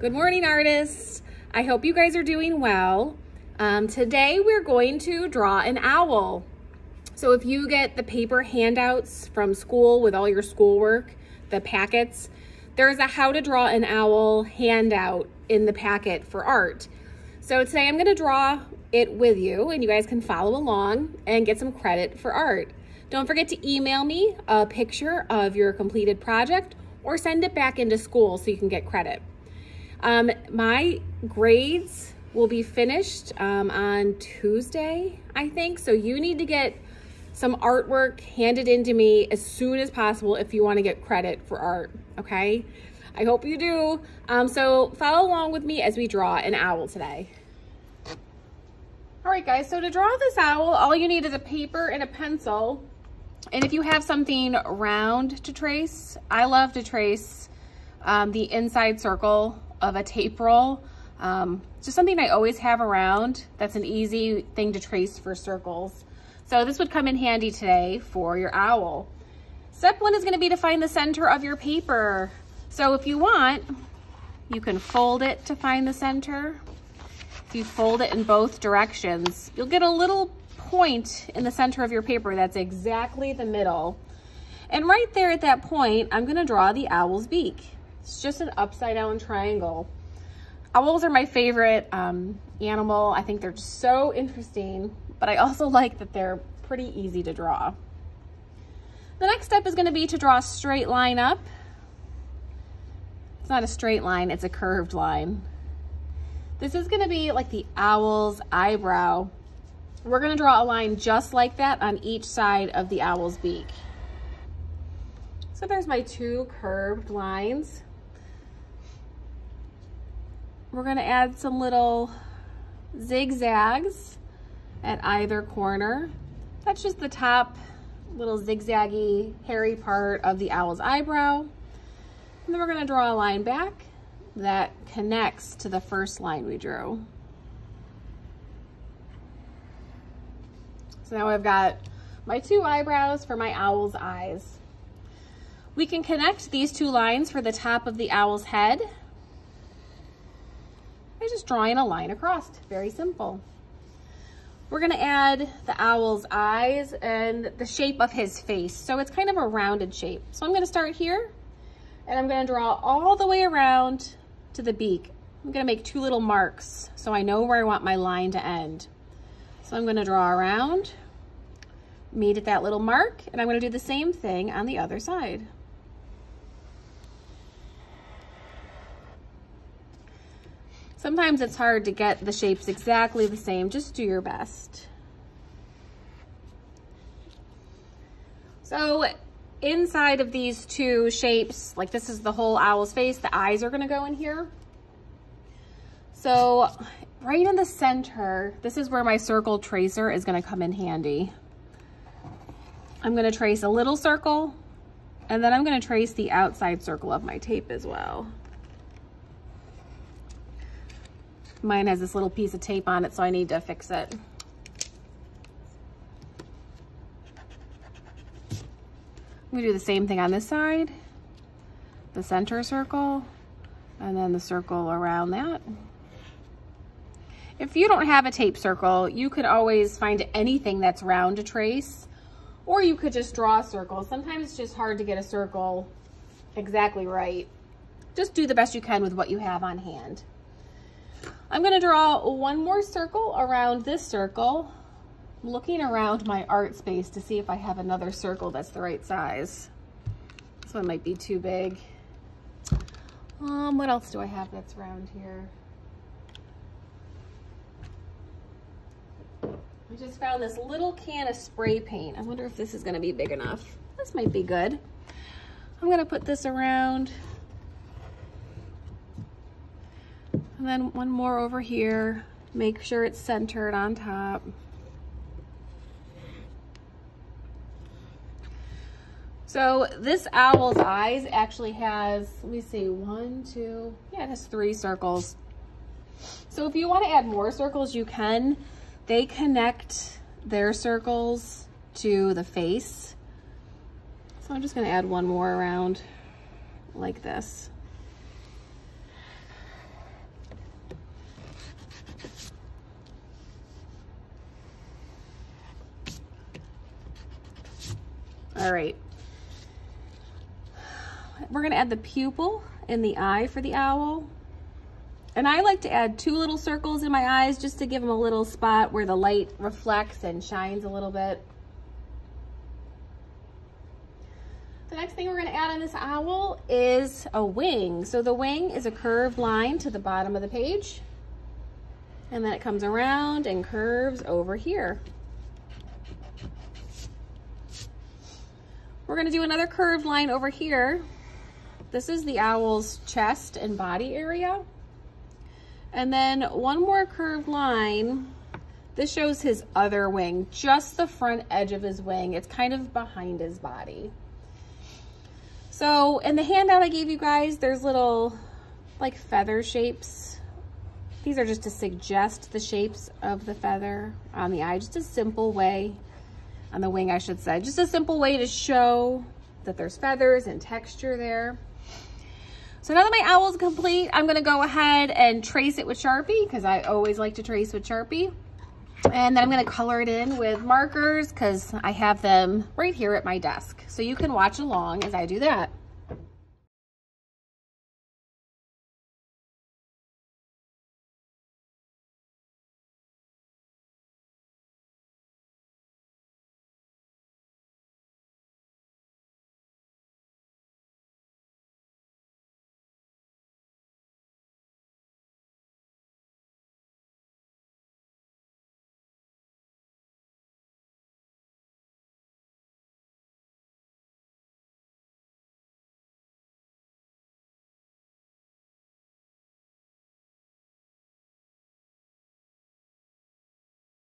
Good morning, artists. I hope you guys are doing well. Today we're going to draw an owl. So if you get the paper handouts from school with all your schoolwork, the packets, there's a how to draw an owl handout in the packet for art. So today I'm gonna draw it with you and you guys can follow along and get some credit for art. Don't forget to email me a picture of your completed project or send it back into school so you can get credit. My grades will be finished on Tuesday, I think. So you need to get some artwork handed in to me as soon as possible if you want to get credit for art, okay? I hope you do. So follow along with me as we draw an owl today. All right, guys, so to draw this owl, all you need is a paper and a pencil. And if you have something round to trace, I love to trace the inside circle of a tape roll. Just something I always have around. That's an easy thing to trace for circles. So this would come in handy today for your owl. Step one is going to be to find the center of your paper. So if you want, you can fold it to find the center. If you fold it in both directions, you'll get a little point in the center of your paper that's exactly the middle. And right there at that point, I'm going to draw the owl's beak. It's just an upside down triangle. Owls are my favorite animal. I think they're just so interesting, but I also like that they're pretty easy to draw. The next step is going to be to draw a straight line up. It's not a straight line, it's a curved line. This is going to be like the owl's eyebrow. We're going to draw a line just like that on each side of the owl's beak. So there's my two curved lines. We're going to add some little zigzags at either corner. That's just the top little zigzaggy hairy part of the owl's eyebrow. And then we're going to draw a line back that connects to the first line we drew. So now I've got my two eyebrows for my owl's eyes. We can connect these two lines for the top of the owl's head by just drawing a line across. Very simple. We're going to add the owl's eyes and the shape of his face. So it's kind of a rounded shape. So I'm going to start here and I'm going to draw all the way around to the beak. I'm going to make two little marks so I know where I want my line to end. So I'm going to draw around, meet at that little mark, and I'm going to do the same thing on the other side. Sometimes it's hard to get the shapes exactly the same. Just do your best. So inside of these two shapes, like this is the whole owl's face, the eyes are going to go in here. So right in the center, this is where my circle tracer is going to come in handy. I'm going to trace a little circle, and then I'm going to trace the outside circle of my tape as well. Mine has this little piece of tape on it, so I need to fix it. I'm going to do the same thing on this side, the center circle, and then the circle around that. If you don't have a tape circle, you could always find anything that's round to trace, or you could just draw a circle. Sometimes it's just hard to get a circle exactly right. Just do the best you can with what you have on hand. I'm going to draw one more circle around this circle. I'm looking around my art space to see if I have another circle that's the right size. This one might be too big. What else do I have that's round here? I just found this little can of spray paint. I wonder if this is going to be big enough. This might be good. I'm going to put this around. And then one more over here. Make sure it's centered on top. So this owl's eyes actually has, let me see, it has 3 circles. So if you want to add more circles, you can. They connect their circles to the face. So I'm just going to add one more around like this. All right. We're gonna add the pupil in the eye for the owl. And I like to add 2 little circles in my eyes just to give them a little spot where the light reflects and shines a little bit. The next thing we're gonna add on this owl is a wing. So the wing is a curved line to the bottom of the page. And then it comes around and curves over here. We're gonna do another curved line over here. This is the owl's chest and body area. And then one more curved line. This shows his other wing, just the front edge of his wing. It's kind of behind his body. So in the handout I gave you guys, there's little like feather shapes. These are just to suggest the shapes of the feather on the eye, just a simple way, on the wing I should say, just a simple way to show that there's feathers and texture there. So now that my owl is complete, I'm gonna go ahead and trace it with Sharpie because I always like to trace with Sharpie. And then I'm gonna color it in with markers because I have them right here at my desk. So you can watch along as I do that.